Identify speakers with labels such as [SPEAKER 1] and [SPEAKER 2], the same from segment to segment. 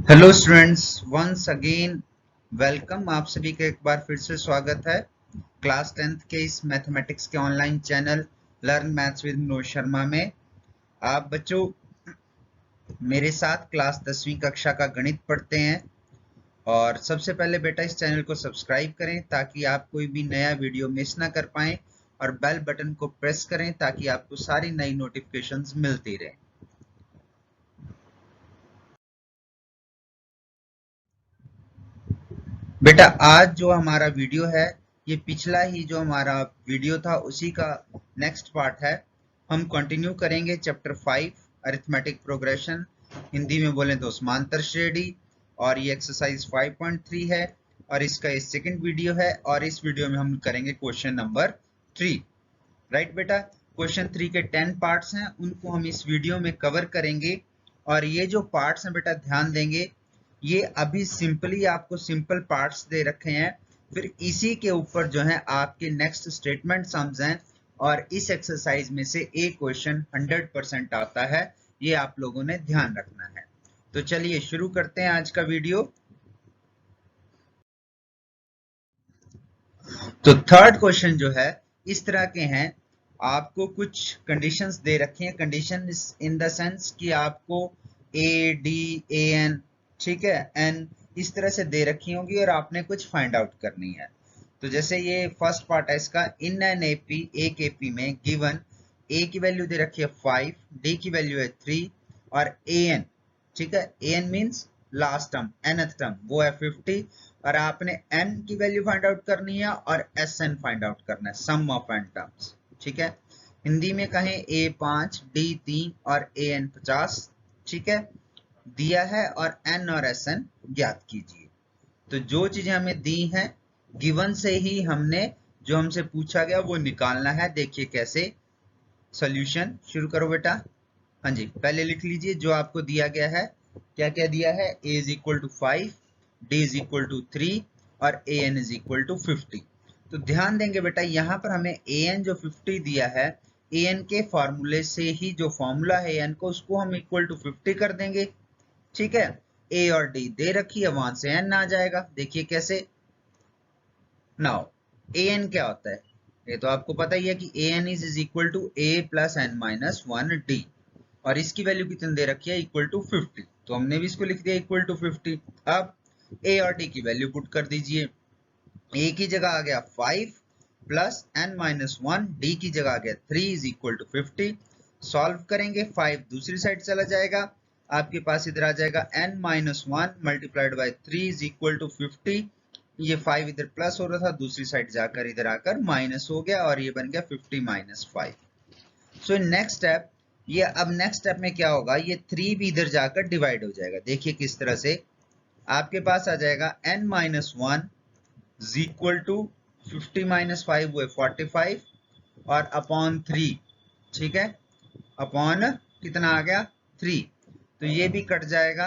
[SPEAKER 1] Hello students, once again welcome. आप सभी का एक बार फिर से स्वागत है क्लास 10th के इस मैथमेटिक्स के online channel learn maths with Manoj Sharma में। आप बच्चों मेरे साथ क्लास 10वीं कक्षा का गणित पढ़ते हैं। और सबसे पहले बेटा इस चैनल को सब्सक्राइब करें ताकि आप कोई भी नया वीडियो मिस ना कर पाएं, और बेल बटन को प्रेस करें ताकि आपको सारी नई नोटिफिकेशंस मिलती रहें। बेटा आज जो हमारा वीडियो है ये पिछला ही जो हमारा वीडियो था उसी का नेक्स्ट पार्ट है। हम कंटिन्यू करेंगे चैप्टर 5 अरिथमेटिक प्रोग्रेशन, हिंदी में बोलें तो समांतर श्रेणी। और ये एक्सरसाइज 5.3 है और इसका ये सेकंड वीडियो है। और इस वीडियो में हम करेंगे क्वेश्चन नंबर 3। राइट बेटा, क्वेश्चन 3 के 10 पार्ट्स हैं, उनको हम इस वीडियो में कवर करेंगे। और ये जो पार्ट्स हैं बेटा ध्यान देंगे, ये अभी सिंपली आपको सिंपल पार्ट्स दे रखे हैं, फिर इसी के ऊपर जो है आपके नेक्स्ट स्टेटमेंट सम्स हैं। और इस एक्सरसाइज में से एक क्वेश्चन 100% आता है, ये आप लोगों ने ध्यान रखना है। तो चलिए शुरू करते हैं आज का वीडियो। तो थर्ड क्वेश्चन जो है इस तरह के हैं, आपको कुछ कंडीशंस दे रखी हैं। कंडीशन इन द सेंस कि आपको ए डी ए एन, ठीक है, एन इस तरह से दे रखी होंगी और आपने कुछ फाइंड आउट करनी है। तो जैसे ये फर्स्ट पार्ट है इसका, इन एन एपी, एक एपी में गिवन ए की वैल्यू दे रखी है 5, डी की वैल्यू है 3 और ए एन, ठीक है, A N means last term, nth term वो है 50। और आपने n की वैल्यू फाइंड आउट करनी है और sn फाइंड आउट करना है, सम ऑफ n टर्म्स, ठीक है। हिंदी में कहें a 5, d 3 और an 50, ठीक है, दिया है। और n और sn ज्ञात कीजिए। तो जो चीजें हमें दी हैं गिवन से ही हमने जो हमसे पूछा गया वो निकालना है। देखिए कैसे, सॉल्यूशन शुरू करो बेटा। हाँ जी, पहले लिख लीजिए जो आपको दिया गया है। क्या क्या दिया है, a is equal to 5, d is equal to 3 और an इज इक्वल टू 50। तो ध्यान देंगे बेटा, यहाँ पर हमें an जो 50 दिया है, an के फॉर्मूले से ही जो फॉर्मूला है an को, उसको हम इक्वल टू 50 कर देंगे, ठीक है। a और d दे रखी है, वहां से n आ जाएगा। देखिए कैसे। नाउ an क्या होता है, ये तो आपको पता ही है कि an is equal to a plus n minus 1d। और इसकी वैल्यू कितनी दे रखी है, इक्वल टू 50। तो हमने भी इसको लिख दिया इक्वल टू 50। अब a और d की वैल्यू पुट कर दीजिए। a की जगह आ गया 5 प्लस n माइनस 1, d की जगह आ गया 3 इज इक्वल टू 50। सॉल्व करेंगे, 5 दूसरी साइड चला जाएगा, आपके पास इधर आ जाएगा n minus 1 multiplied by 3 is equal to 50। ये 5 इधर प्लस हो रहा था, दूसरी साइड जाकर इधर आकर माइनस हो गया और ये बन गया 50 माइनस 5। सो नेक्स्ट स्टेप, ये अब नेक्स्ट स्टेप में क्या होगा, ये 3 भी इधर जाकर डिवाइड हो जाएगा। देखिए किस तरह से, आपके पास आ जाएगा n minus 1 is equal to 50 minus 5 वो है 45 और अपॉन 3, ठीक है, अपॉन कितना आ गया 3। तो ये भी कट जाएगा,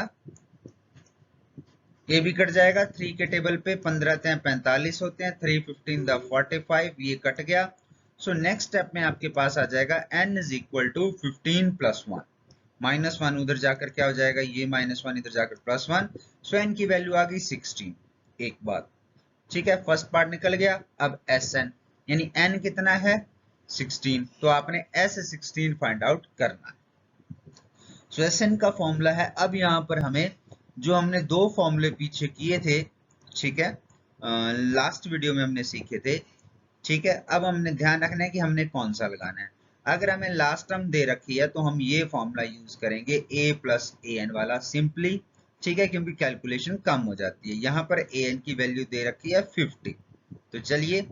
[SPEAKER 1] ये भी कट जाएगा। 3 के टेबल पे 15 × 45 होते हैं, 3 15 द 45, ये कट गया। सो नेक्स्ट स्टेप में आपके पास आ जाएगा n is equal to 15 plus 1, minus 1 उधर जाकर क्या हो जाएगा, ये माइनस 1 इधर जाकर प्लस 1। सो n की वैल्यू आ गई 16। एक बात, ठीक है, फर्स्ट पार्ट निकल गया। अब sn यानी n कितना है 16, तो आपने s16 फाइंड आउट करना है। सो sn का फॉर्मूला है, अब यहाँ पर हमें जो हमने दो फॉर्मूले पीछे किए थे, ठीक है, लास्ट वीडियो में हमने सीखे थे, ठीक है, अब हमने ध्यान रखना है कि हमने कौन सा लगाना है। अगर हमें लास्ट टर्म दे रखी है तो हम ये फॉर्मूला यूज करेंगे a प्लस ए एन वाला सिंपली, ठीक है, क्योंकि कैलकुलेशन कम हो जाती है। यहाँ पर ए एन की वैल्यू दे रखी है 50। तो चलिए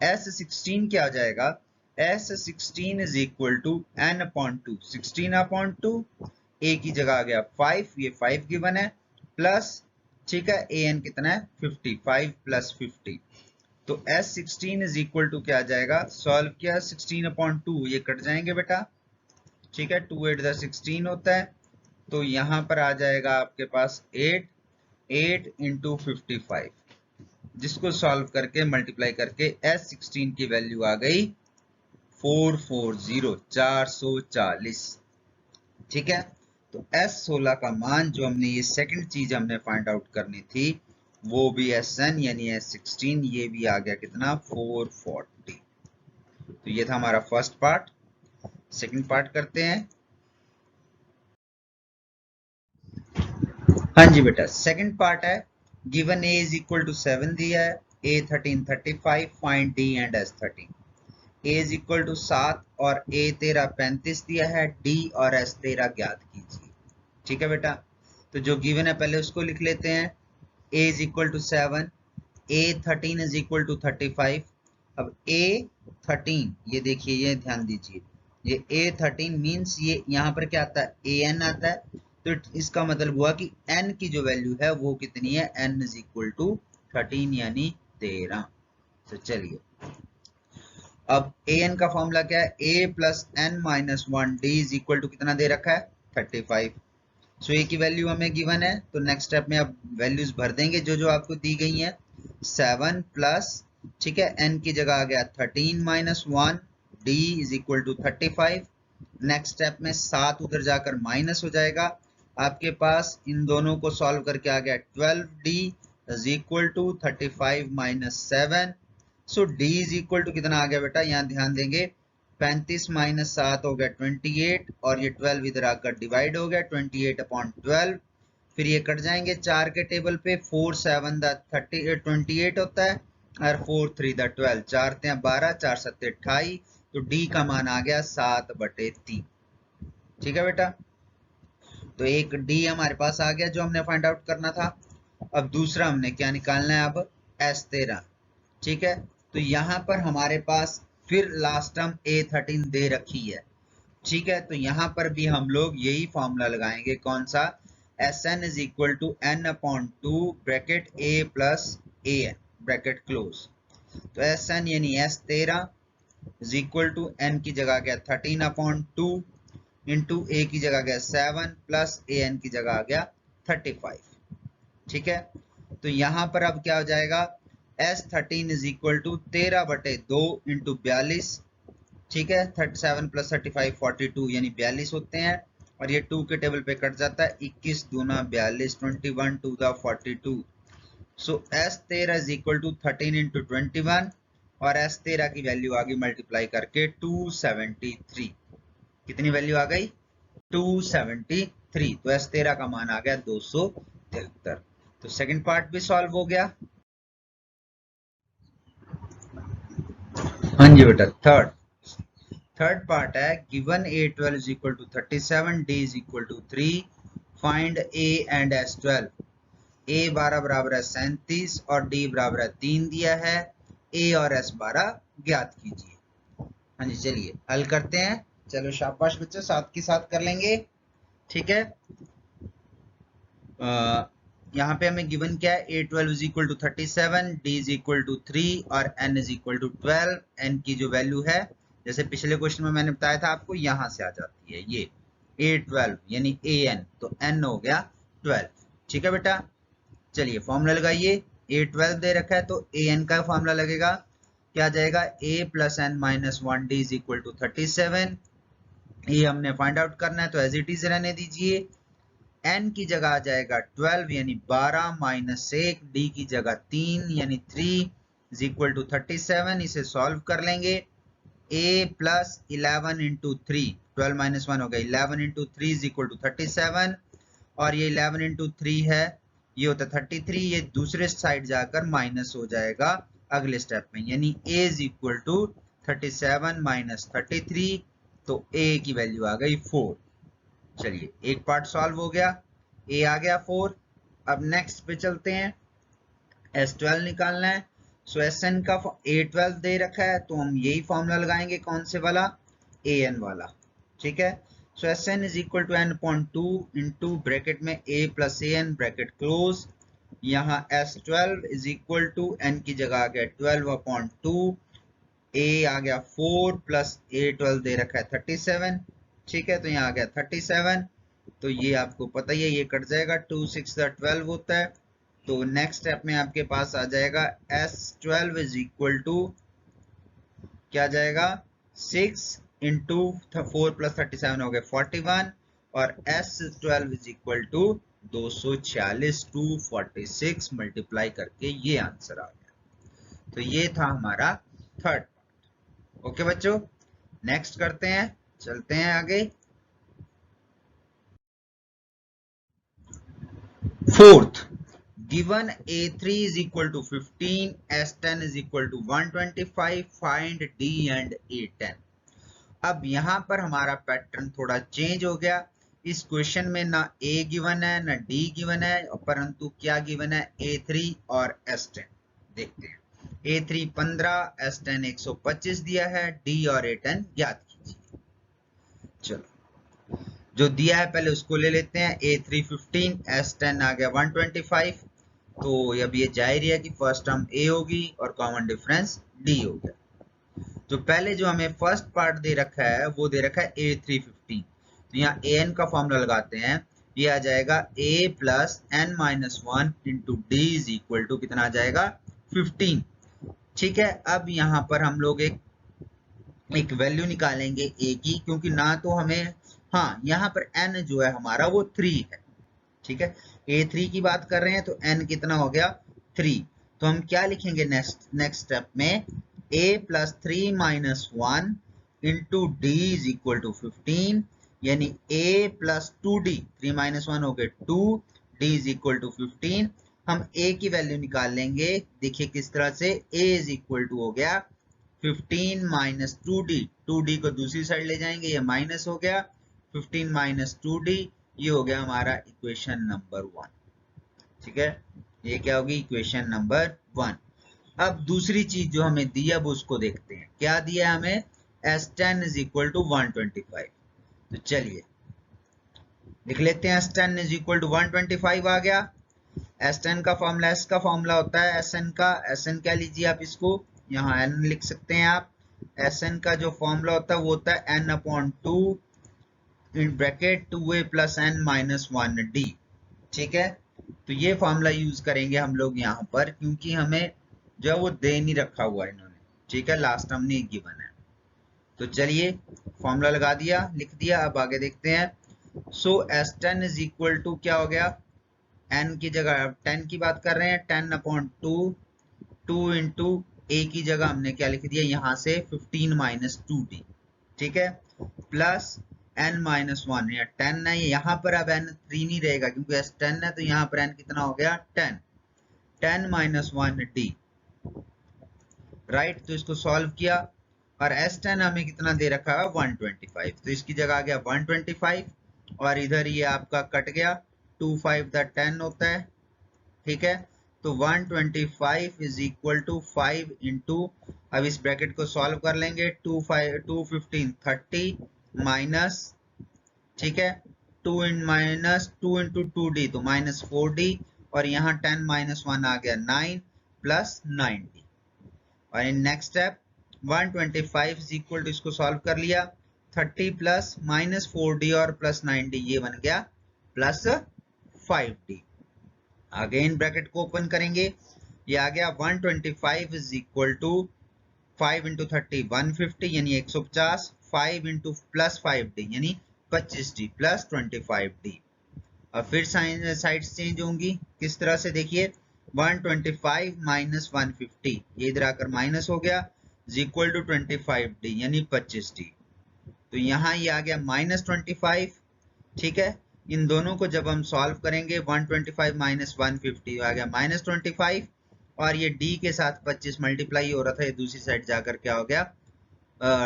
[SPEAKER 1] s16 क्या हो जाएगा, s16 is equal to n upon 2, 16 upon 2, a की जगह आ गया 5, ये 5 गिवन है, प्लस, ठीक है, an कितना है 50, 5 प्लस 50। तो s16 इज इक्वल टू क्या आ जाएगा, सॉल्व किया 16 अपॉन 2, ये कट जाएंगे बेटा, ठीक है, 2 8 16 होता है। तो यहां पर आ जाएगा आपके पास 8, 8 इंटू 55, जिसको सॉल्व करके मल्टीप्लाई करके s16 की वैल्यू आ गई 440, 440, ठीक है। तो S16 का मान जो हमने ये सेकंड चीज हमने फाइंड आउट करनी थी वो भी Sn यानी S16 ये भी आ गया कितना 440। तो ये था हमारा फर्स्ट पार्ट। सेकंड पार्ट करते हैं। हाँ जी बेटा, सेकंड पार्ट है given A is equal to 7 दिया है, A13 35, find D and S13। A is equal to 7 और A13 35 दिया है, D और S13 ज्ञात कीजिए। ठीक है बेटा, तो जो गिवन है पहले उसको लिख लेते हैं। A is equal to 7, A13 is equal to 35। अब A13 ये देखिए, ये ध्यान दीजिए, ये A13 मीन्स ये यहाँ पर क्या आता है AN आता है, तो इसका मतलब हुआ कि n की जो वैल्यू है वो कितनी है, n इज इक्वल टू 13 यानी 13। तो चलिए, अब an का फॉर्मूला क्या है, a plus n minus 1 d is equal to कितना दे रखा है 35। सो a की वैल्यू हमें गिवन है, तो नेक्स्ट स्टेप में आप वैल्यूज भर देंगे जो जो आपको दी गई हैं। 7 प्लस, ठीक है, n की जगह आ गया 13 minus 1 d is equal to 35। Next step में 7 उधर जाकर माइनस हो जाएगा, आपके पास इन दोनों को सॉल्व करके आ गया 12d is equal to 35 minus 7। So d is equal to कितना आ गया बेटा, यहाँ ध्यान देंगे, 35 माइनस 7 हो गया 28, और ये 12 इधर आकर डिवाइड हो गया 28 अपॉन 12। फिर ये कट जाएंगे 4 के टेबल पे, 4 7 28 होता है, और 4 3 12, 4 12, 4 7 28। तो d का मान आ गया 7/3। ठीक है बेटा, तो एक d हमारे पास आ गया जो हमने फाइंड आउट करना था। अब दूसरा हमने क्या निकालना है, अब S13। ठीक है, तो यहाँ पर हमारे पास फिर लास्ट टर्म A13 दे रखी है। ठीक है, तो यहाँ पर भी हम लोग यही फॉर्मूला लगाएंगे, कौन सा, Sn is equal to n upon 2 bracket A plus AN bracket close. तो Sn यानी S13 is equal to n की जगह गया 13 अपॉन 2 इंटू A की जगह गया 7 प्लस AN की जगह आ गया 35। ठीक है, तो यहाँ पर अब क्या हो जाएगा, S13 is equal to 13/2 into 42। ठीक है, 37 प्लस 35 42 यानी 42 होते हैं, और ये 2 के टेबल पे कट जाता है, 21 दूना 42, 21 to the 42। So S13 is equal to 13 into 21, और S13 की वैल्यू आ गई मल्टीप्लाई करके 273। कितनी वैल्यू आ गई, 273। तो S13 का मान आ गया 273। तो सेकंड पार्ट भी सॉल्व हो गया। हाँ जी बेटा, थर्ड पार्ट है given A12 is equal to 37, D is equal to 3, find A and S12। A 12 बराबर है 37 और D बराबर है 3 दिया है, A और S 12 ज्ञात कीजिए। हाँ जी, चलिए हल करते हैं। चलो शाबाश बच्चों, साथ के साथ कर लेंगे। ठीक है, यहाँ पे हमें गिवन क्या है, A12 is equal to 37, D is equal to 3 और N is equal to 12। N की जो वैल्यू है, जैसे पिछले क्वेश्चन में मैंने बताया था आपको, यहां से आ जाती है ये A12 यानी AN, तो N हो गया 12। ठीक है बेटा, चलिए फॉर्मूला लगाइए। A12 दे रखा है तो AN का फॉर्मूला लगेगा, क्या जाएगा, A plus N minus 1 D is equal to 37। ये हमने फाइंड आउट करना है, तो एज इट इज रहने दीजिए। n की जगह आ जाएगा 12 यानी 12 माइनस 1, d की जगह 3 यानी 3 इज इक्वल टू 37। इसे सॉल्व कर लेंगे, a प्लस 11 इंटू 3, 12 माइनस 1 हो गया 11 इंटू 3 इज इक्वल टू 37, और ये 11 इंटू 3 है, ये होता 33, ये दूसरे साइड जाकर माइनस हो जाएगा अगले स्टेप में, यानी a is equal to 37 minus 33, तो a की वैल्यू आ गई 4। चलिए एक पार्ट सॉल्व हो गया, ए आ गया 4। अब नेक्स्ट पे चलते हैं, S12 निकालना है। सो Sn का A12 दे रखा है, तो हम यही फॉर्मूला लगाएंगे, कौन से वाला, AN वाला। ठीक है, so Sn is equal to n upon 2 into bracket में A plus AN bracket close. यहाँ S12 is equal to n की जगह आ गया 12 अपॉन 2, A आ गया 4 प्लस A12 दे रखा है 37। ठीक है, तो यहाँ आ गया 37, तो ये आपको पता ही है, ये कट जाएगा, 2 6 12 होता है। तो नेक्स्ट स्टेप में आपके पास आ जाएगा S12 इज इक्वल टू क्या जाएगा, 6 इंटू 4 प्लस 37 हो गया 41, और S12 is equal to 246 to 46 multiply करके ये आंसर आ गया। तो ये था हमारा थर्ड पार्ट। ओके बच्चों, नेक्स्ट करते हैं, चलते हैं आगे। Fourth, given A3 is equal to 15, S10 is equal to 125, find D and A10। अब यहाँ पर हमारा पैटर्न थोड़ा चेंज हो गया। इस क्वेश्चन में ना A गिवन है ना D गिवन है, परंतु क्या गिवन है, A3 और S10। देखते हैं, A3 15, S10 125 दिया है, D और A10 ज्ञात कीजिए। चलो, जो दिया है पहले उसको ले लेते हैं। A3 15, S10 आ गया 125। तो अब ये जाहिर है कि फर्स्ट टर्म A होगी और कॉमन डिफरेंस D हो गया। तो पहले जो हमें फर्स्ट पार्ट दे रखा है वो दे रखा है A3 15। तो यहाँ an का फॉर्मूला लगाते हैं, ये आ जाएगा a plus n minus 1 into D is equal to कितना आ जाएगा, 15। ठीक है, अब यहाँ पर हम लोग एक वैल्यू निकालेंगे a की, क्योंकि ना तो हमें, हाँ यहाँ पर n जो है हमारा वो 3 है। ठीक है, A3 की बात कर रहे हैं तो n कितना हो गया, 3। तो हम क्या लिखेंगे नेक्स्ट स्टेप में, a plus 3 minus 1 into D is equal to 15, यानी a प्लस 2d, 3 माइनस 1 हो गए 2, d इज इक्वल टू 15। हम a की वैल्यू निकाल लेंगे, देखिए किस तरह से, a इज इक्वल टू हो गया 15 माइनस 2d, 2d को दूसरी साइड ले जाएंगे, ये माइनस हो गया, 15 माइनस 2d, ये हो गया हमारा इक्वेशन नंबर 1। ठीक है, ये क्या होगी, इक्वेशन नंबर 1। अब दूसरी चीज जो हमें दी है अब उसको देखते हैं, क्या दिया है हमें, S10 इज इक्वल टू 125। तो चलिए लिख लेते हैं, S10 इज इक्वल टू 125 आ गया। S10 का फॉर्मूला, S का फॉर्मूला होता है Sn का, Sn क्या लीजिए आप इसको, यहाँ n लिख सकते हैं आप। Sn का जो फॉर्मूला होता है वो होता है n upon 2 in bracket 2a plus n minus 1d। ठीक है, तो ये फॉर्मूला यूज करेंगे हम लोग यहाँ पर, क्योंकि हमें जो है वो दे नहीं रखा हुआ इन्होंने। ठीक है, लास्ट टर्म नहीं गिवन है। तो चलिए फॉर्मूला लगा दिया, लिख दिया, अब आगे देखते हैं। सो S10 इज इक्वल टू क्या हो गया, n की जगह 10 की बात कर रहे हैं, 10 अपॉन 2, 2 इंटू a की जगह हमने क्या लिख दिया यहाँ से 15 माइनस 2d। ठीक है, प्लस n माइनस 1, या 10 है, यहाँ पर अब n 3 नहीं रहेगा क्योंकि S10 है, तो यहाँ पर n कितना हो गया 10, 10 माइनस 1d। राइट, तो इसको सॉल्व किया और S10 हमें कितना दे रखा है 125, तो इसकी जगह आ गया 125 और इधर ये आपका कट गया, 2 5 10 होता है। ठीक है, तो 125 इज इक्वल टू 5 इंटू, अब इस ब्रैकेट को सॉल्व कर लेंगे, 2 15 30 माइनस, ठीक है, 2 माइनस 2 इंटू 2d तो माइनस 4d, और यहाँ 10 माइनस 1 आ गया 9 प्लस 9d। और in next step 125 is equal to, इसको सॉल्व कर लिया, 30 प्लस माइनस 4d और प्लस 9d, ये बन गया प्लस 5d। अगेन ब्रैकेट को ओपन करेंगे, ये आ गया 125 इज इक्वल टू 5 इंटू 30 150 यानी 150, 5 इंटू प्लस 5d यानी 25d प्लस 25d। और फिर साइड्स चेंज होंगी, किस तरह से, देखिए 125 माइनस 150, ये इधर आकर माइनस हो गया, इज इक्वल टू 25d यानी 25d। तो यहाँ ये आ गया माइनस 25। ठीक है, इन दोनों को जब हम सॉल्व करेंगे, 125 माइनस 150 आ गया माइनस 25, और ये d के साथ 25 मल्टीप्लाई हो रहा था, ये दूसरी साइड जाकर क्या हो गया,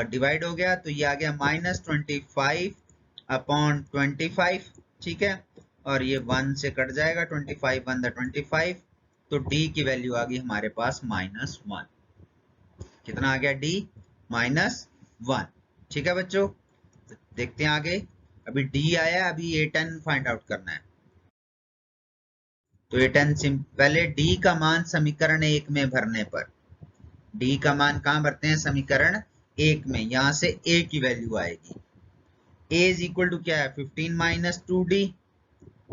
[SPEAKER 1] डिवाइड हो गया, तो ये आ गया माइनस 25 अपॉन 25। ठीक है, और ये 1 से कट जाएगा, 25 1 25, तो d की वैल्यू आ गई हमारे पास -1। कितना आ गया, d -1। ठीक है बच्चों, देखते हैं आगे। अभी d आया, अभी A10 फाइंड आउट करना है। तो A10 पहले d का मान समीकरण 1 में भरने पर, d का मान कहां भरते हैं, समीकरण 1 में, यहां से a की वैल्यू आएगी। a इज इक्वल टू क्या है, 15 माइनस 2d।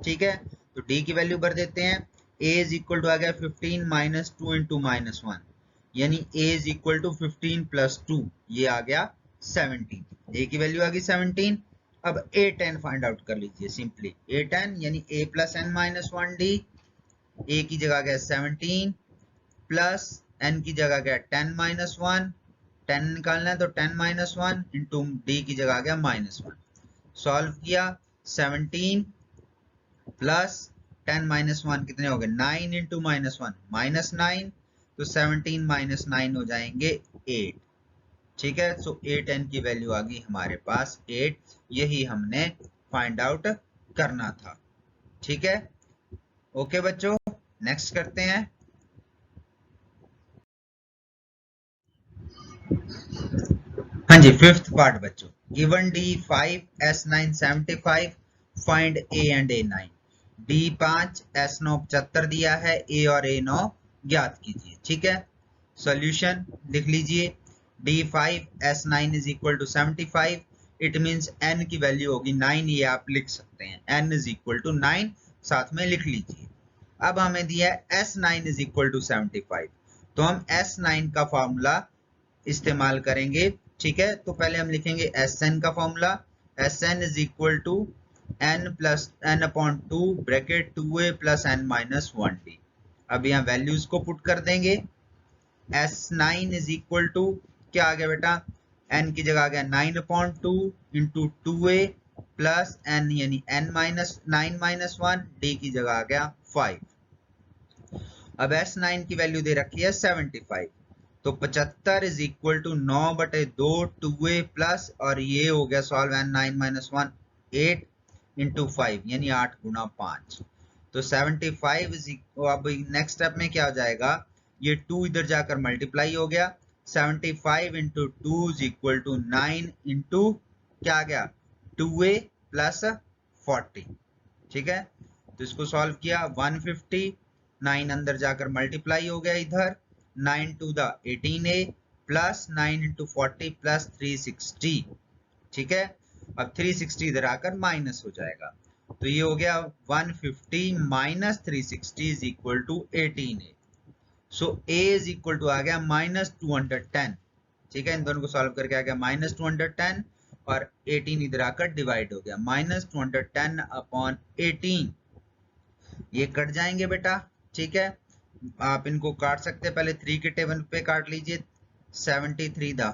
[SPEAKER 1] ठीक है, तो d की वैल्यू भर देते हैं, a इज इक्वल टू आ गया 15 माइनस 2 इंटू माइनस 1, यानी a is equal to 15 plus 2, ये आ गया 17, a की वैल्यू आ गई 17। अब A10 फाइंड आउट कर लीजिए सिंपली। A10 यानी A plus N minus one D, A की जगह गया 17 प्लस एन की जगह गया 10 माइनस वन, 10 निकालना है तो 10 माइनस वन इंटू डी की जगह गया माइनस वन। सॉल्व किया 17 प्लस 10 माइनस वन कितने हो गए 9 इंटू माइनस वन माइनस 9, तो 17 माइनस 9 हो जाएंगे 8। ठीक है, सो A10 की वैल्यू आ गई हमारे पास 8। यही हमने फाइंड आउट करना था। ठीक है, ओके बच्चों, नेक्स्ट करते हैं। हाँ जी, फिफ्थ पार्ट बच्चों। Given D5 S9 75, find A and A9। D5 S9 75 दिया है, A और A9 ज्ञात कीजिए। ठीक है, सॉल्यूशन लिख लीजिए। D5 S9 is equal to 75, it means n की वैल्यू होगी 9, ये आप लिख सकते हैं। n इज इक्वल टू 9 साथ में लिख लीजिए। अब हमें दिया है S9 इज इक्वल टू 75, तो हम S9 का फॉर्मूला इस्तेमाल करेंगे। ठीक है, तो पहले हम लिखेंगे Sn का फॉर्मूला। Sn is equal to n plus n upon 2 bracket 2a plus n minus 1d। अब यहाँ वैल्यूज को पुट कर देंगे। S9 इज इक्वल टू क्या आ गया बेटा, n की जगह आ गया 9 upon 2 into 2a plus n यानी n माइनस 9 माइनस 1, d की जगह आ गया 5। अब S9 की वैल्यू दे रखी है 75, तो 75 इज इक्वल टू 9 बटे 2 2a प्लस और ये हो गया सॉल्व n 9 माइनस 1 8 इंटू 5 यानी 8 गुना 5, तो 75 इज इक्वल। अब नेक्स्ट स्टेप में क्या हो जाएगा, ये 2 इधर जाकर मल्टीप्लाई हो गया। 75 into 2 is equal to 9 into क्या आ गया 2a प्लस 40। ठीक है, तो इसको सॉल्व किया 150, 9 अंदर जाकर मल्टीप्लाई हो गया इधर, 9 to the 18a plus 9 into 40 plus 360। ठीक है, अब 360 इधर आकर माइनस हो जाएगा, तो ये हो गया 150 minus 360 is equal to 18a। So a is equal to आ गया माइनस 210। ठीक है, इन दोनों को सॉल्व करके आ गया माइनस 210 और 18 इधर आकर डिवाइड हो गया, माइनस 210 अपॉन 18। ये कट जाएंगे बेटा। ठीक है, आप इनको काट सकते हैं, पहले 3 के टेबल पे काट लीजिए। 73 दा,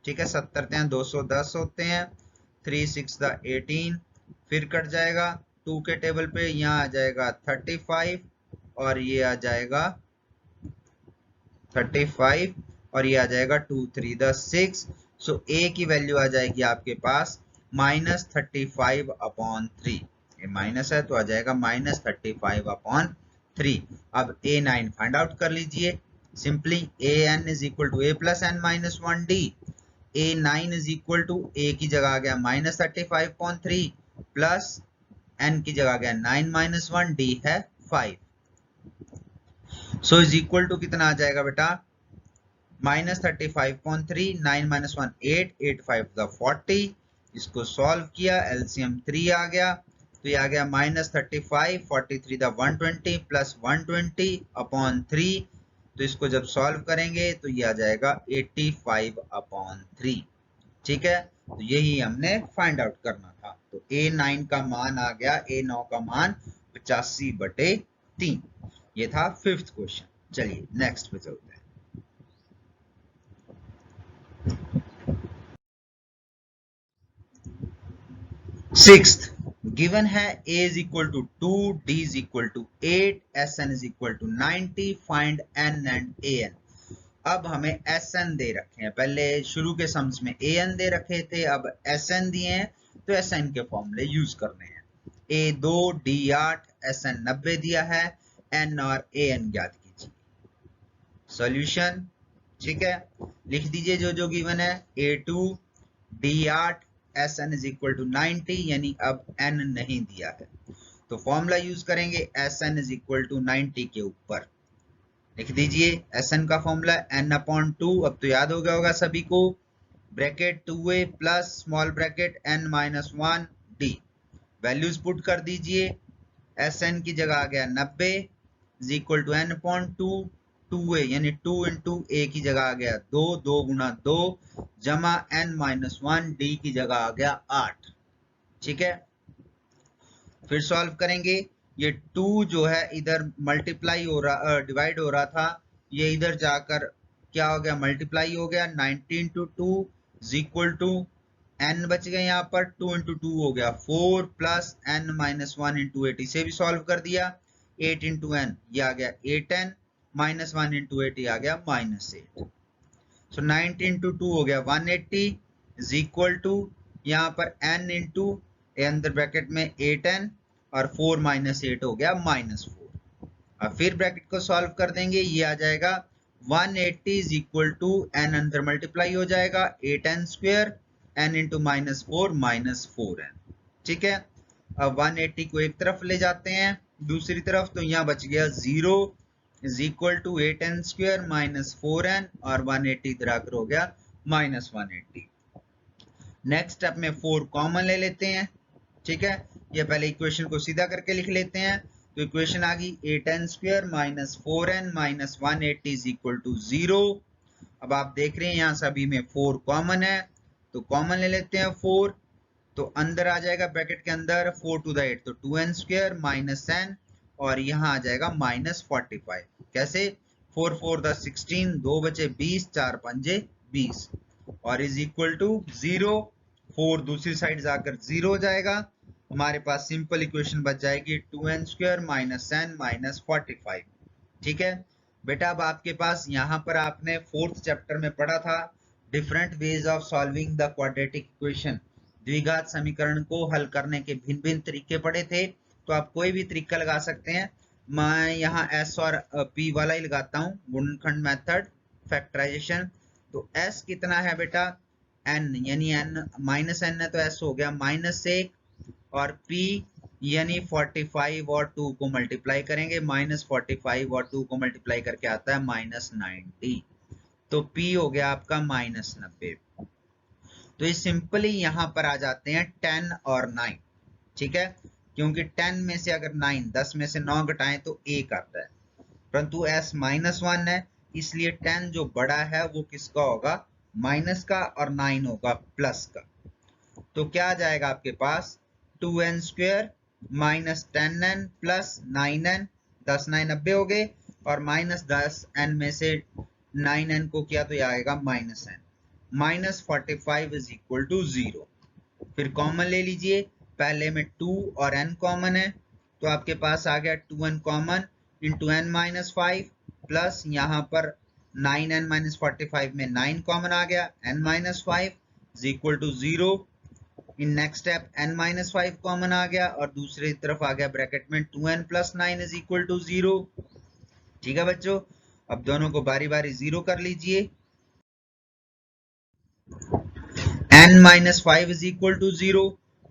[SPEAKER 1] ठीक है, 70 210 होते हैं, 3 6 दा 18, फिर कट जाएगा 2 के टेबल पे, यहाँ आ जाएगा 35 और ये आ जाएगा 35 और ये आ जाएगा 2 3 दा 6। सो a की वैल्यू आ जाएगी आपके पास माइनस 35 अपॉन 3, ये माइनस है तो आ जाएगा माइनस 35 अपॉन 3। अब A9 फाइंड आउट कर लीजिए simply. An is equal to a plus N minus 1d। A9 is equal to a की जगह आ गया माइनस 35 अपॉन 3 प्लस n की जगह आ गया 9 माइनस 1, d है 5। सो इज इक्वल टू कितना आ जाएगा बेटा, माइनस 35.3, 9 माइनस 1 8, 8 5 40। इसको सॉल्व किया, एलसीएम 3 आ गया, तो ये आ गया माइनस 35 43 120 प्लस 120 अपॉन 3। तो इसको जब सॉल्व करेंगे तो ये आ जाएगा 85 अपॉन 3। ठीक है, तो यही हमने फाइंड आउट करना था। तो A9 का मान आ गया, A9 का मान 85/3। ये था फिफ्थ क्वेश्चन। चलिए नेक्स्ट पे चलते हैं। सिक्स्थ, गिवन है a is equal to 2, d is equal to 8, sn is equal to 90, find n and an। अब हमें sn दे रखे हैं, पहले शुरू के सम्स में an दे रखे थे, अब sn दिए हैं तो sn के फॉर्मूले यूज करने हैं। a 2 d 8 sn 90 दिया है, n और an ज्ञात कीजिए। सॉल्यूशन, ठीक है, लिख दीजिए जो जो गिवन है। a2 d 8 Sn is equal to 90, यानी अब n नहीं दिया है तो फॉर्मूला यूज करेंगे Sn इज इक्वल टू 90 के ऊपर। लिख दीजिए Sn का फॉर्मूला n अपॉन 2, अब तो याद हो गया होगा सभी को, bracket 2a plus small bracket n minus 1 d। Values put कर दीजिए, Sn की जगह आ गया 90 is equal to n upon 2, 2a यानी 2 इंटू a की जगह आ गया 2, 2 गुना 2 जमा n माइनस 1, d की जगह आ गया 8। ठीक है, फिर सॉल्व करेंगे। ये 2 जो है इधर मल्टीप्लाई हो रहा, डिवाइड हो रहा था, ये इधर जाकर क्या हो गया, मल्टीप्लाई हो गया। 19 into 2 is equal to n बच गए, यहाँ पर 2 इंटू 2 हो गया 4 प्लस n माइनस 1 इंटू 8, इसे भी सॉल्व कर दिया। 8 इंटू n ये आ गया 8n, माइनस 1 इंटू 8 ये आ गया -8। सो 90 इंटू 2 हो गया 180 इज इक्वल टू यहाँ पर n इंटू अंदर ब्रैकेट में 8n और 4 माइनस 8 हो गया -4। अब फिर ब्रैकेट को सॉल्व कर देंगे, ये आ जाएगा 180 इज इक्वल टू n अंदर मल्टीप्लाई हो जाएगा 8n square, n into -4 -4n। ठीक है, अब 180 को एक तरफ ले जाते हैं दूसरी तरफ, तो यहाँ बच गया 0 is equal to 8n square -4n और 180 इधर आकर हो गया -180। नेक्स्ट स्टेप में 4 कॉमन ले लेते हैं। ठीक है, ये पहले इक्वेशन को सीधा करके लिख लेते हैं, तो इक्वेशन आ गई 8n square -4n -180 is equal to 0। अब आप देख रहे हैं यहाँ सभी में 4 कॉमन है, तो कॉमन ले लेते हैं 4, तो अंदर आ जाएगा ब्रैकेट के अंदर 4 टू द 8, तो 2n स्क्वायर -n और यहाँ आ जाएगा -45। कैसे, 4 4 द 16, 2 बचे 20, 4 पंजे 20 और इज इक्वल टू 0। 4 दूसरी साइड जाकर 0 हो जाएगा, हमारे पास सिंपल इक्वेशन बच जाएगी 2n स्क्वायर -n -45। ठीक है बेटा, अब आपके पास यहाँ पर आपने 4th चैप्टर में पढ़ा था different ways of solving the quadratic equation, द्विघात समीकरण को हल करने के भिन्न भिन्न तरीके पढ़े थे, तो आप कोई भी तरीका लगा सकते हैं। मैं यहाँ s और p वाला ही लगाता हूँ, गुणनखंड मेथड फैक्टराइजेशन। तो s कितना है बेटा, n यानी n माइनस n है तो s हो गया -1, और p यानी 45 और 2 को मल्टीप्लाई करेंगे, -45 और 2 को मल्टीप्लाई करके आता है -90, तो p हो गया आपका -90। तो ये सिंपली यहाँ पर आ जाते हैं 10 और 9। ठीक है, क्योंकि 10 में से अगर 10 में से 9 घटाएं तो 1 आता है, परंतु s -1 है, इसलिए 10 जो बड़ा है वो किसका होगा, माइनस का, और 9 होगा प्लस का। तो क्या आ जाएगा आपके पास, 2n square -10n plus 9n, 10 9 90 हो गए, और -10n में से 9n को किया तो ये आएगा -n, -45 इज इक्वल टू 0। फिर कॉमन ले लीजिए, पहले में 2 और n कॉमन है, तो आपके पास आ गया 2n common into n -5 plus यहाँ पर 9n -45 में 9 कॉमन आ गया, n -5 is equal to 0। In next step n -5 common आ गया और दूसरी तरफ आ गया ब्रैकेट में 2n + 9 इज इक्वल टू 0। ठीक है बच्चों, अब दोनों को बारी बारी 0 कर लीजिए। n -5 इज इक्वल टू 0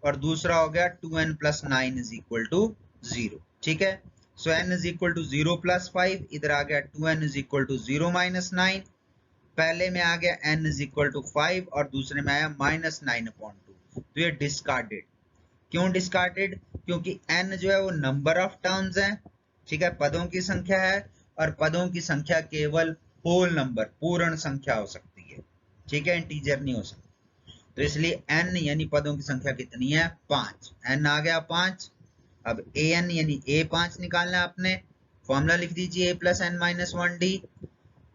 [SPEAKER 1] और दूसरा हो गया 2n + 9 इज इक्वल टू 0। ठीक है, सो n इज इक्वल टू 0 + 5, इधर आ गया 2n इज इक्वल टू 0 - 9, पहले में आ गया n इज इक्वल टू 5 और दूसरे में आया -9/2, तो ये डिस्कार्डेड। क्यों डिस्कार्डेड, क्योंकि n जो है वो नंबर ऑफ टर्म्स है। ठीक है, पदों की संख्या है, और पदों की संख्या केवल होल नंबर, पूर्ण संख्या हो सकती है। ठीक है, इंटीजर नहीं हो सकती, तो इसलिए n यानी पदों की संख्या कितनी है, 5, n आ गया 5। अब an यानी a5 निकालना है आपने, फॉर्मूला लिख दीजिए a + n - 1d,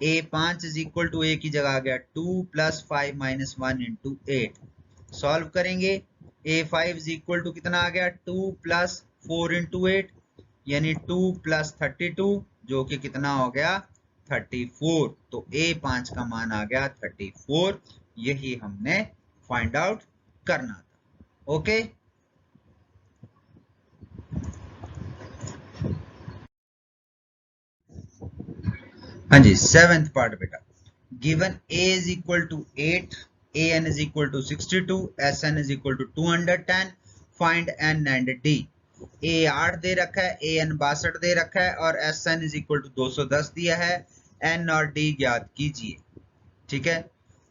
[SPEAKER 1] a5 is equal to a की जगह आ गया 2 + 5 - 1 इंटू 8। सॉल्व करेंगे, a5 इज इक्वल टू कितना आ गया, 2 + 4 इंटू 8 यानी 2 + 32, जो कि कितना हो गया 34। तो a5 का मान आ गया 34, यही हमने फाइंड आउट करना था। ओके, हाँ जी, 7th पार्ट बेटा, given a is equal to 8, an is equal to 62, sn is equal to 210, find n and d। a 8 दे रखा है, an 62 दे रखा है और sn इज इक्वल टू 210 दिया है, n और d ज्ञात कीजिए। ठीक है,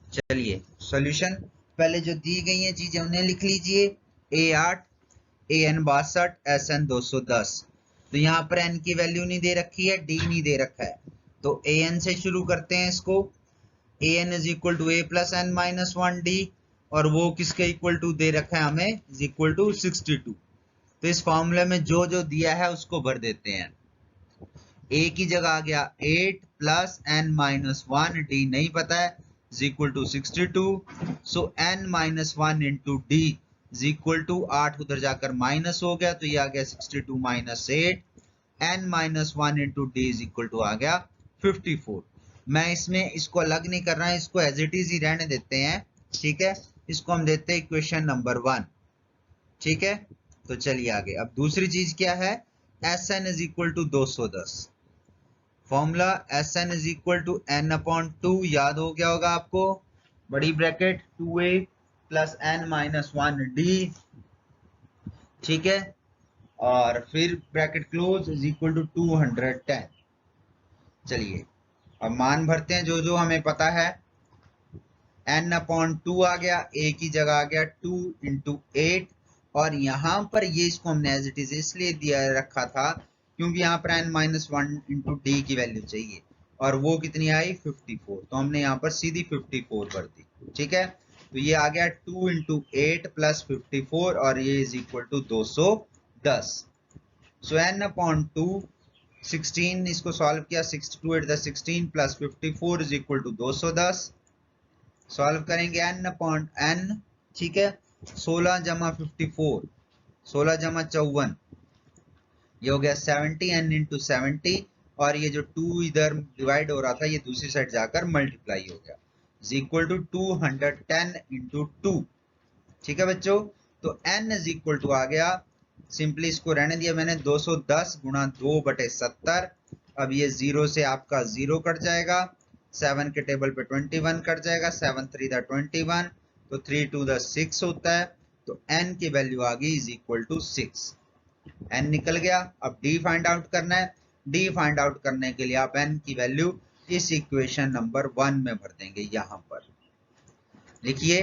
[SPEAKER 1] चलिए सॉल्यूशन, पहले जो दी गई हैं चीजें उन्हें लिख लीजिए, a 8, an 62, sn 210। तो यहाँ पर n की वैल्यू नहीं दे रखी है, d नहीं दे रखा है, तो an से शुरू करते हैं इसको। an is equal to a + n - 1d, और वो किसके इक्वल टू दे रखा है हमें, इज इक्वल टू 62। तो इस फॉर्मूले में जो जो दिया है उसको भर देते हैं। ए की जगह आ गया 8 प्लस n माइनस 1, डी नहीं पता है, is equal to 62। So n minus 1 into D is equal to 8 उधर जाकर माइनस हो गया तो ये आ गया 62 minus 8, n minus 1 into D is equal to आ गया 54। मैं इसमें इसको अलग नहीं कर रहा है, इसको एज इट इज ही रहने देते हैं, ठीक है। इसको हम देते हैं इक्वेशन नंबर 1, ठीक है। तो चलिए आगे। अब दूसरी चीज क्या है, s n is equal to 210। Formula s n is equal to n upon 2 याद हो गया होगा आपको, बड़ी bracket 2a plus n minus 1 d, ठीक है, और फिर bracket close is equal to 210। चलिए अब मान भरते हैं जो जो हमें पता है। n अपॉन 2 आ गया, a की जगह आ गया 2 इंटू 8, और यहां पर ये इसको हमने एज इट इज इसलिए दिया रखा था क्योंकि यहाँ पर n माइनस 1 इंटू डी की वैल्यू चाहिए, और वो कितनी आई 54, तो हमने यहाँ पर सीधी 54 भर दी, ठीक है। तो ये आ गया 2 इंटू 8 प्लस 54, और ये is equal to 210। So n upon 2 16, इसको सॉल्व किया, 62 at the 16 plus 54 is equal to 210। Solve करेंगे n अपॉन n, ठीक है। 16 जमा 54, 16 जमा 54, ये हो गया 70 n इंटू 70, और ये जो 2 इधर डिवाइड हो रहा था ये दूसरी साइड जाकर मल्टीप्लाई हो गया, इज इक्वल टू 210 इंटू 2, ठीक है बच्चों। तो n इज इक्वल टू आ गया, सिंपली इसको रहने दिया मैंने, 210 गुणा 2/70। अब ये 0 से आपका 0 कट जाएगा, 7 के टेबल पे 21 कट जाएगा, 7 3 द 21, तो 3 2 द 6 होता है। तो n की वैल्यू आ गई इज इक्वल टू 6, n निकल गया। अब d फाइंड आउट करना है, d फाइंड आउट करने के लिए आप n की वैल्यू इस इक्वेशन नंबर 1 में भर देंगे। यहां पर लिखिए,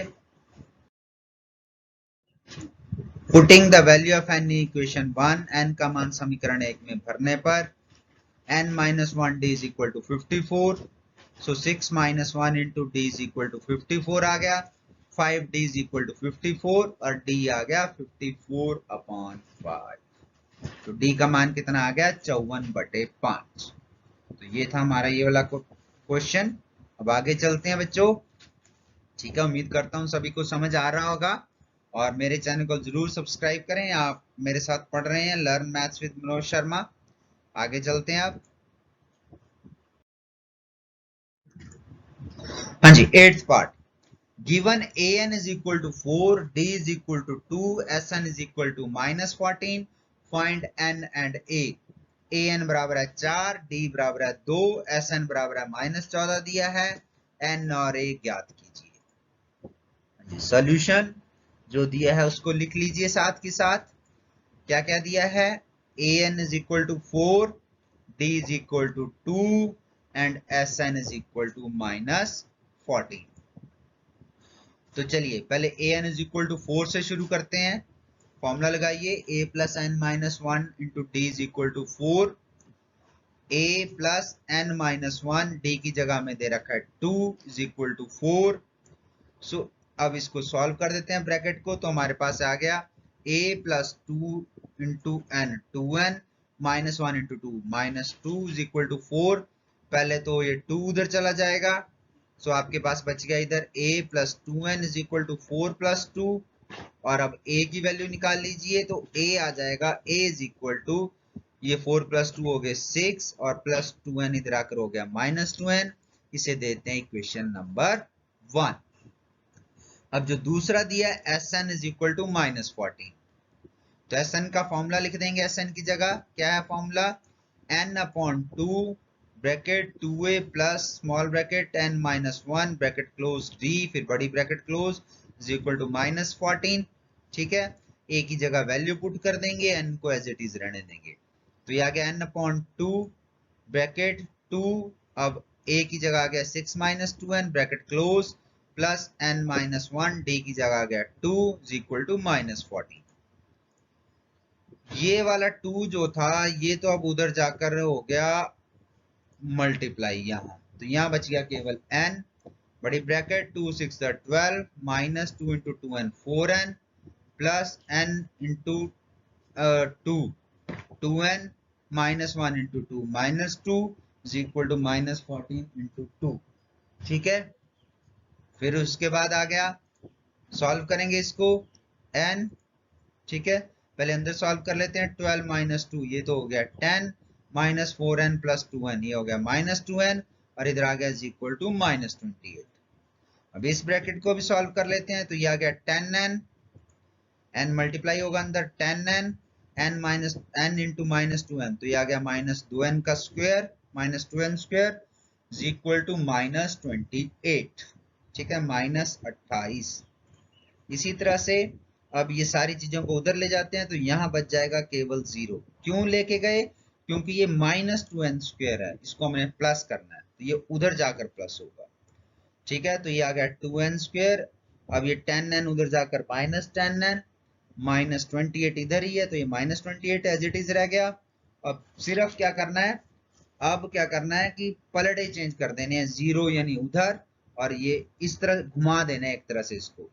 [SPEAKER 1] putting the value of n in equation 1, n का मान समीकरण 1 में भरने पर n minus 1 d is equal to 54, so 6 minus 1 into d is equal to 54 आ गया, 5d is equal to 54, और d आ गया 54 upon 5, तो d का मान कितना आ गया 54/5। तो ये था हमारा ये वाला क्वेश्चन। अब आगे चलते हैं बच्चों, ठीक है। उम्मीद करता हूँ सभी को समझ आ रहा होगा, और मेरे चैनल को जरूर सब्सक्राइब करें। आप मेरे साथ पढ़ रहे हैं learn maths with Manoj Sharma. आगे चलते हैं अब। हाँ जी, 8th part, given an is equal to 4, d is equal to 2, sn is equal to -14, find n and a। an बराबर है 4, d बराबर है 2, sn बराबर है -14 दिया है, n और a ज्ञात कीजिए। सॉल्यूशन जो दिया है उसको लिख लीजिए साथ के साथ। क्या क्या दिया है, an is equal to 4, d is equal to 2 and sn is equal to -14। तो चलिए पहले an is equal to 4 से शुरू करते हैं। फॉर्मूला लगाइए, a plus n minus 1 into D is equal to 4, a plus n minus 1, d की जगह में दे रखा है 2 इज इक्वल टू 4। सो अब इसको सॉल्व कर देते हैं ब्रैकेट को, तो हमारे पास आ गया a plus 2 into n 2n minus 1 into 2 -2 is equal to 4। पहले तो ये 2 उधर चला जाएगा, सो आपके पास बच गया इधर a plus 2n is equal to 4 plus 2, और अब a की वैल्यू निकाल लीजिए, तो a आ जाएगा a इज इक्वल टू, ये 4 प्लस 2 हो गए 6, और प्लस 2n इधर आकर हो गया -2n। इसे देते हैं इक्वेशन नंबर 1। अब जो दूसरा दिया है Sn इज इक्वल टू -14, तो Sn का फॉर्मूला लिख देंगे। Sn की जगह क्या है formula, n upon 2 bracket 2a plus small bracket n minus 1 bracket close d, फिर बड़ी bracket close is equal to -14, ठीक है। a की जगह वैल्यू पुट कर देंगे, n को एज इट इज रहने देंगे, तो ये आ गया n अपॉन 2 ब्रैकेट 2, अब a की जगह आ गया 6 minus 2n bracket close plus n minus 1, d की जगह आ गया 2 इज इक्वल टू -14। ये वाला 2 जो था ये तो अब उधर जाकर हो गया मल्टीप्लाई यहाँ, तो यहाँ बच गया केवल n, बड़ी bracket 2 6 12 minus 2 into 2n 4n plus n into 2 2n minus 1 into 2 minus 2 is equal to minus 14 into 2। ठीक है, फिर उसके बाद आ गया सॉल्व करेंगे इसको n। ठीक है, पहले अंदर सॉल्व कर लेते हैं। 12 माइनस 2 ये तो हो गया 10 माइनस 4n प्लस 2n ये हो गया माइनस 2n और इधर आ गया इज इक्वल टू माइनस 28। अब इस ब्रैकेट को भी सॉल्व कर लेते हैं तो ये आ गया 10n, n मल्टीप्लाई होगा अंदर 10n n minus n into minus 2n तो ये आ गया माइनस 2n का square minus 2n square is equal to minus 28। ठीक है, माइनस 28। इसी तरह से अब ये सारी चीजों को उधर ले जाते हैं तो यहाँ बच जाएगा केवल 0। क्यों लेके गए? क्योंकि ये माइनस 2n स्क्वायर है, इसको हमें प्लस करना है तो ये उधर जाकर प्लस होगा। ठीक है, तो ये आ गया 2n स्क्वायर। अब ये 10n उधर जाकर माइनस 10n माइनस 28 इधर ही है तो ये माइनस 28 एज इट इज रह गया। अब सिर्फ क्या करना है, अब क्या करना है कि पलटे चेंज कर देने हैं, 0 यानी उधर और ये इस तरह घुमा देना है एक तरह से इसको,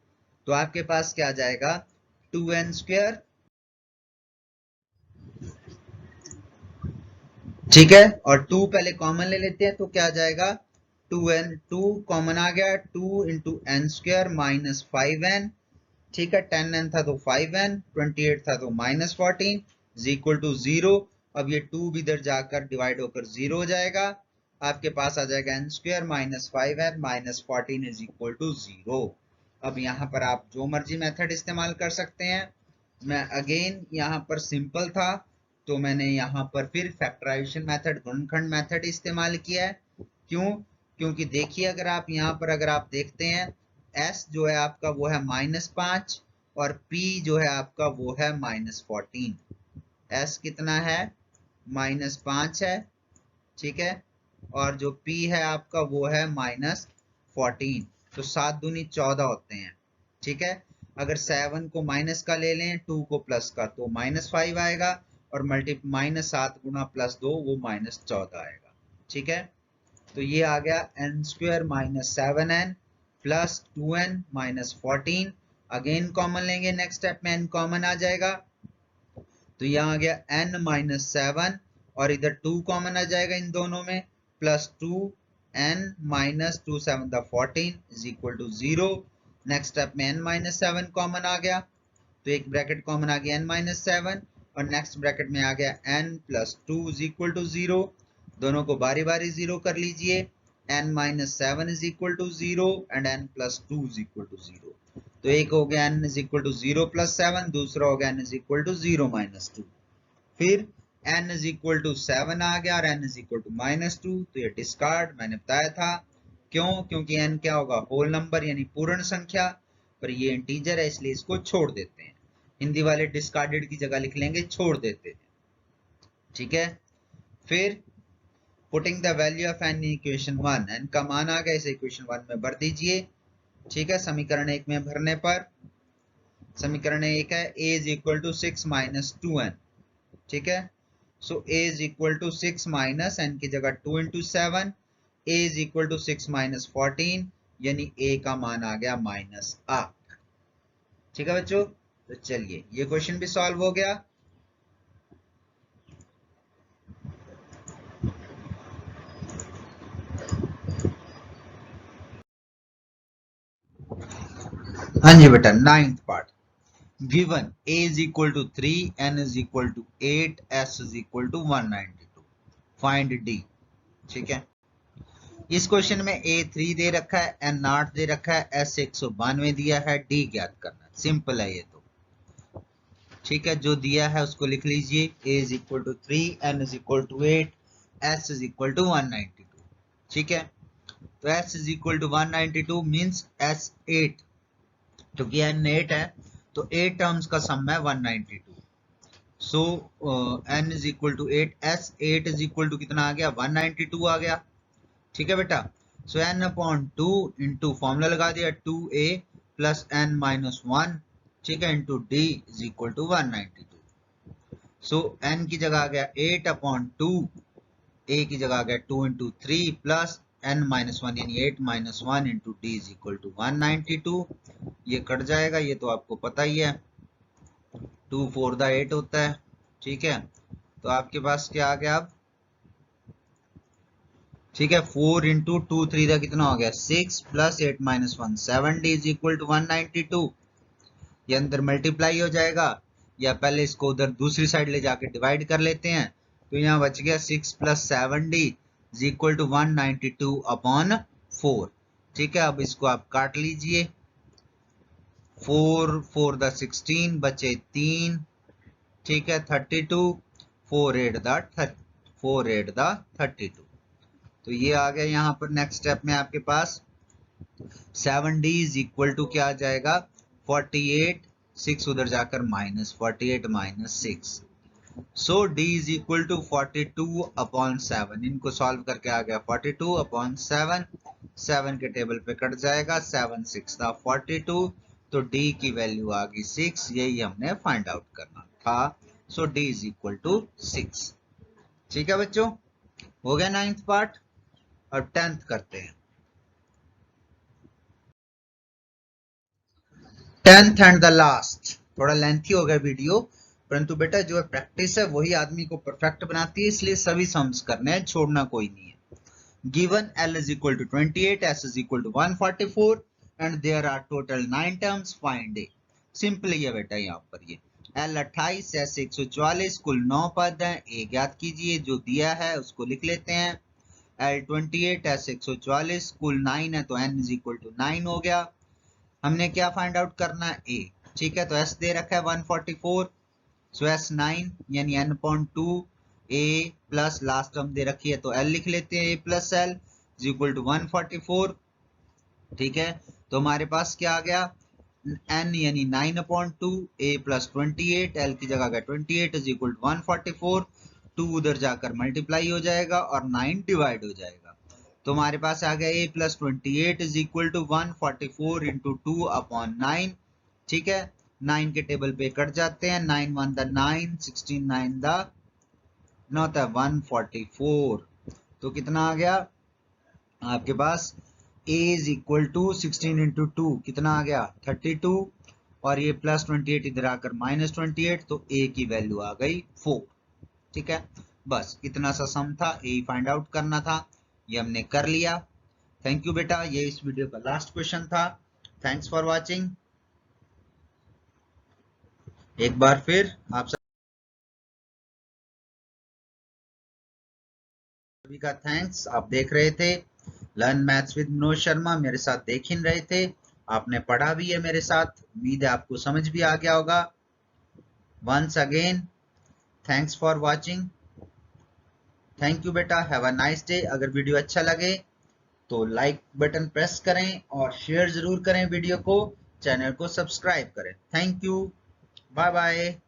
[SPEAKER 1] तो आपके पास क्या आ जाएगा 2n स्क्वायर। ठीक है, और 2 पहले कॉमन ले लेते हैं तो क्या आ जाएगा 2n, 2 कॉमन आ गया 2 into N square minus 5n। ठीक है, 10n था तो 5n, 28 था तो माइनस 14 इज इक्वल टू 0। अब ये 2 भी इधर जाकर डिवाइड होकर 0 हो जाएगा, आपके पास आ जाएगा n square minus 5n minus 14 is equal to 0। अब यहाँ पर आप जो मर्जी मेथड इस्तेमाल कर सकते हैं। मैं अगेन यहाँ पर सिंपल था तो मैंने यहाँ पर फिर फैक्टराइजेशन मेथड, गुणनखंड मेथड इस्तेमाल किया है। क्यों? क्योंकि देखिए अगर आप यहाँ पर अगर आप देखते हैं s जो है आपका वो है -5 और p जो है आपका वो है -14। s कितना है -5 है, ठीक है, और जो p है आपका वो है -14, तो 7 दूनी 14 होते हैं। ठीक है, अगर 7 को माइनस का ले लें 2 को प्लस का तो -5 आएगा और -7 गुना +2 वो -14 आएगा। ठीक है, तो ये आ गया n square minus 7n plus 2n minus 14। Again common लेंगे, नेक्स्ट स्टेप में n कॉमन आ जाएगा तो यहाँ आ गया n माइनस 7 और इधर 2 कॉमन आ जाएगा इन दोनों में plus 2 n minus 2 7 14 is equal to 0। Next step में n माइनस 7 कॉमन आ गया तो एक ब्रैकेट कॉमन आ गया n माइनस 7 और नेक्स्ट ब्रैकेट में आ गया n plus 2 is equal to 0। दोनों को बारी बारी 0 कर लीजिए, n minus 7 is equal to 0 and n plus 2 is equal to 0। तो एक हो गया n is equal to 0 plus 7, दूसरा हो गया n is equal to 0 minus 2। फिर n इज इक्वल टू 7 आ गया और n is equal to minus 2, तो ये डिस्कार्ड मैंने बताया था। क्यों? क्योंकि n क्या होगा होल नंबर यानी पूर्ण संख्या, पर ये इंटीजर है इसलिए इसको छोड़ देते हैं। हिंदी वाले डिस्कार्डेड की जगह लिख लेंगे छोड़ देते हैं। ठीक है, फिर putting the value of n in equation 1, n का मान आ गया इसे इक्वेशन 1 में भर दीजिए। ठीक है, समीकरण 1 में भरने पर समीकरण 1 है a is equal to 6 minus 2n। ठीक है, so a is equal to 6 minus n की जगह 2 into 7, a is equal to 6 minus 14 यानी a का मान आ गया -8। ठीक है बच्चों, तो चलिए ये क्वेश्चन भी सॉल्व हो गया। हाँ जी बेटा, 9th part given a is equal to 3, n is equal to 8, s is equal to 192, find d। ठीक है, इस क्वेश्चन में a 3 दे रखा है, n 8 दे रखा है, s 192 दिया है, d ज्ञात करना। सिंपल है ये तो। ठीक है, जो दिया है उसको लिख लीजिए, a is equal to 3, n is equal to 8, s is equal to 192। ठीक है, तो s is equal to 192 means s 8, क्योंकि n 8 है तो 8 टर्म्स का सम है 192। So n is equal to 8, s 8 is equal to कितना आ गया 192 आ गया। ठीक है बेटा, so n upon 2 into formula लगा दिया 2a प्लस n माइनस 1, ठीक है, into d is equal to 192। So n की जगह आ गया 8 अपॉन 2, a की जगह आ गया 2 into 3 plus n minus one यानी 8 minus one into D is equal to 192। ये कट जाएगा, ये तो आपको पता ही है, 2 4 दा 8 होता है। ठीक है, तो आपके पास क्या आ गया अब, ठीक है, 4 इंटू 2 3 का कितना हो गया 6 plus 8 minus one 7 d is equal to 192। ये अंदर मल्टीप्लाई हो जाएगा, या पहले इसको उधर दूसरी साइड ले जाके डिवाइड कर लेते हैं, तो यहाँ बच गया 6 plus 7 d is equal to 192 upon 4। ठीक है, अब इसको आप काट लीजिए, 4 4 दा 16 बचे 3, ठीक है 32, 4 8 दा 32। तो ये आ गया यहाँ पर नेक्स्ट स्टेप में आपके पास 7d इज इक्वल टू क्या आ जाएगा 48, 6 उधर जाकर minus 48 minus 6, so d is equal to 42 upon 7। इनको सॉल्व करके आ गया 42 अपॉन 7, 7 के टेबल पे कट जाएगा, 7 6 था 42, तो d की वैल्यू आ गई 6। यही हमने फाइंड आउट करना था, सो d इज इक्वल टू 6। ठीक है बच्चों, हो गया 9th पार्ट। अब 10th करते हैं। 10th एंड द लास्ट, थोड़ा लेंथी हो गया वीडियो, परंतु बेटा जो प्रैक्टिस है वही आदमी को परफेक्ट बनाती है, इसलिए सभी सम्स करने हैं, छोड़ना कोई नहीं है। Given L is equal to 28, S is equal to 144 and there are total 9 terms, find A। Simply है बेटा, यहाँ पर ये L 28, S 144, कुल 9 पद हैं, A ज्ञात कीजिए, जो दिया है उसको लिख लेते हैं। L 28, S 144, कुल 9 है तो N is equal to 9 हो गया। हमने क्या फाइंड आउट करना है A। ठीक है, तो S दे रखा है 144, सो S 9 यानी N point 2, A plus last term दे रखी है तो L लिख लेते हैं, A plus L is equal to 144। ठीक है, तो हमारे पास क्या आ गया N यानी 9/2, A प्लस 28, L की जगह गया 28 इज इक्वल टू 144, 2 उधर जाकर मल्टीप्लाई हो जाएगा और 9 डिवाइड हो जाएगा, तो हमारे पास आ गया A plus 28 is equal to 144 into 2 upon 9। ठीक है, 9 के टेबल पे कट जाते हैं, 9 1 द 9, 16 9 द 9 था 144, तो कितना आ गया आपके पास A is equal to 16 into 2 कितना आ गया 32, और ये प्लस 28 इधर आकर माइनस 28, तो A की वैल्यू आ गई 4। ठीक है, बस इतना सा सम था, A फाइंड आउट करना था, ये हमने कर लिया। थैंक यू बेटा, ये इस वीडियो का लास्ट क्वेश्चन था। Thanks for watching. एक बार फिर आप सभी का थैंक्स। आप देख रहे थे learn maths with Manoj Sharma, मेरे साथ देख ही रहे थे, आपने पढ़ा भी है मेरे साथ, उम्मीद है आपको समझ भी आ गया होगा। Once again thanks for watching, thank you बेटा, हैव अ नाइस डे। अगर वीडियो अच्छा लगे तो लाइक बटन प्रेस करें और शेयर जरूर करें वीडियो को, चैनल को सब्सक्राइब करें। Thank you, bye bye.